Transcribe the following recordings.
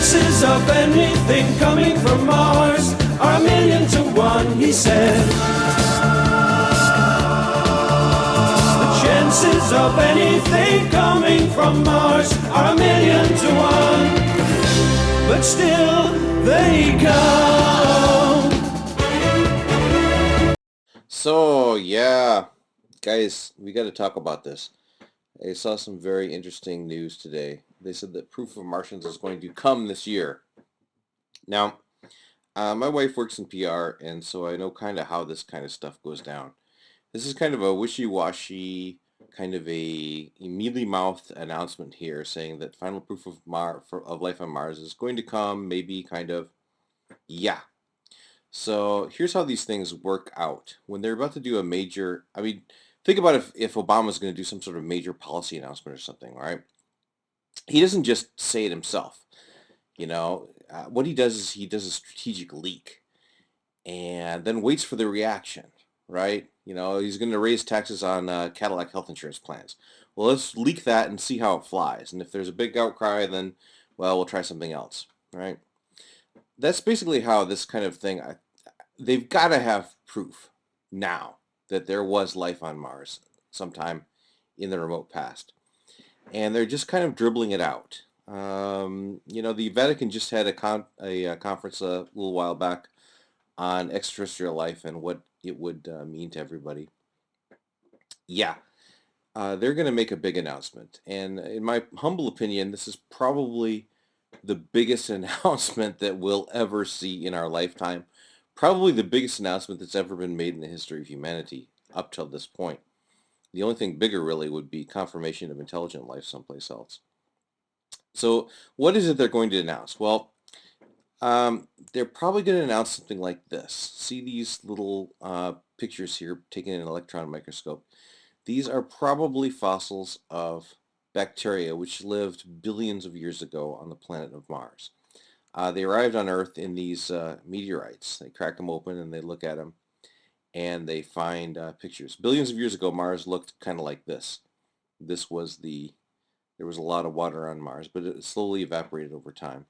chances of anything coming from Mars are 1,000,000 to 1, he said. The chances of anything coming from Mars are 1,000,000 to 1, but still they come. So, yeah, guys, we got to talk about this. I saw some very interesting news today. They said that proof of Martians is going to come this year. Now, my wife works in PR, and so I know kind of how this kind of stuff goes down. This is kind of a wishy-washy, kind of a mealy-mouthed announcement here saying that final proof of life on Mars is going to come, maybe, kind of. Yeah. So here's how these things work out. When they're about to do a major, I mean, think about if Obama's going to do some sort of major policy announcement or something, right? He doesn't just say it himself. What he does is he does a strategic leak and then waits for the reaction, right? He's going to raise taxes on Cadillac health insurance plans. Well, let's leak that and see how it flies. And if there's a big outcry, then, well, we'll try something else, right? That's basically how this kind of thing, they've got to have proof now that there was life on Mars sometime in the remote past. And they're just kind of dribbling it out. The Vatican just had a conference a little while back on extraterrestrial life and what it would mean to everybody. Yeah, they're going to make a big announcement. And in my humble opinion, this is probably the biggest announcement that we'll ever see in our lifetime. Probably the biggest announcement that's ever been made in the history of humanity up till this point. The only thing bigger really would be confirmation of intelligent life someplace else. So what is it they're going to announce? Well, they're probably going to announce something like this. See these little pictures here taken in an electron microscope? These are probably fossils of bacteria which lived billions of years ago on the planet of Mars. They arrived on Earth in these meteorites. They crack them open and they look at them and they find pictures. Billions of years ago, Mars looked kind of like this. There was a lot of water on Mars, but it slowly evaporated over time.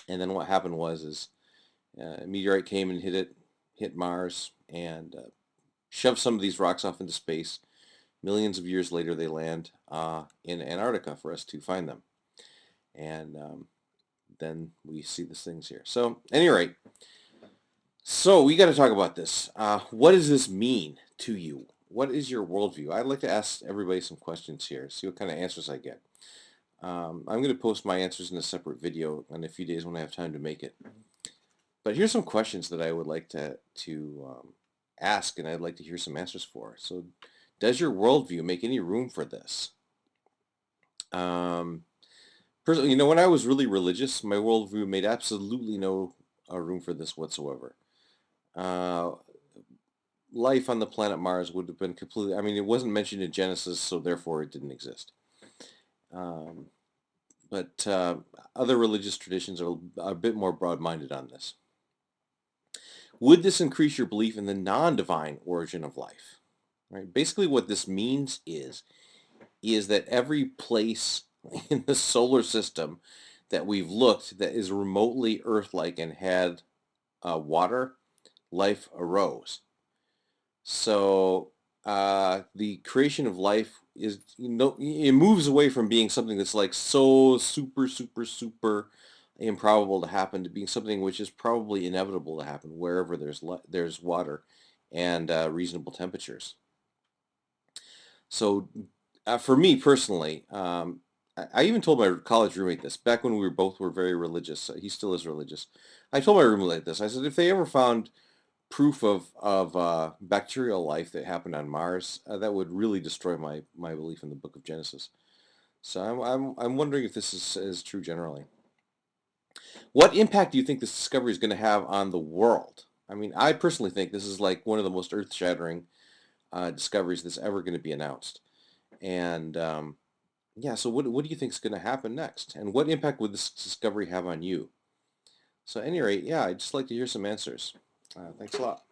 And then what happened was a meteorite came and hit Mars and shoved some of these rocks off into space. Millions of years later, they land in Antarctica for us to find them. And then we see these things here. So, at any rate, so we got to talk about this. What does this mean to you? What is your worldview? I'd like to ask everybody some questions here, see what kind of answers I get. I'm going to post my answers in a separate video in a few days when I have time to make it. But here's some questions that I would like to ask, and I'd like to hear some answers for. So, does your worldview make any room for this? Personally, when I was really religious, my worldview made absolutely no room for this whatsoever. Life on the planet Mars would have been completely, it wasn't mentioned in Genesis, so therefore it didn't exist. But other religious traditions are a bit more broad-minded on this. Would this increase your belief in the non-divine origin of life? Right? Basically what this means is that every place in the solar system that we've looked that is remotely Earth-like and had water, life arose. So the creation of life is, it moves away from being something that's like so super, super, super improbable to happen to being something which is probably inevitable to happen wherever there's water and reasonable temperatures. So for me personally, I even told my college roommate this back when we were very religious. He still is religious. I told my roommate this. I said, if they ever found proof of bacterial life that happened on Mars, that would really destroy my belief in the Book of Genesis. So I'm wondering if this is true generally. What impact do you think this discovery is going to have on the world? I personally think this is like one of the most earth-shattering discoveries that's ever going to be announced. And yeah, so what do you think is going to happen next? And what impact would this discovery have on you? So at any rate, yeah, I'd just like to hear some answers. Thanks a lot.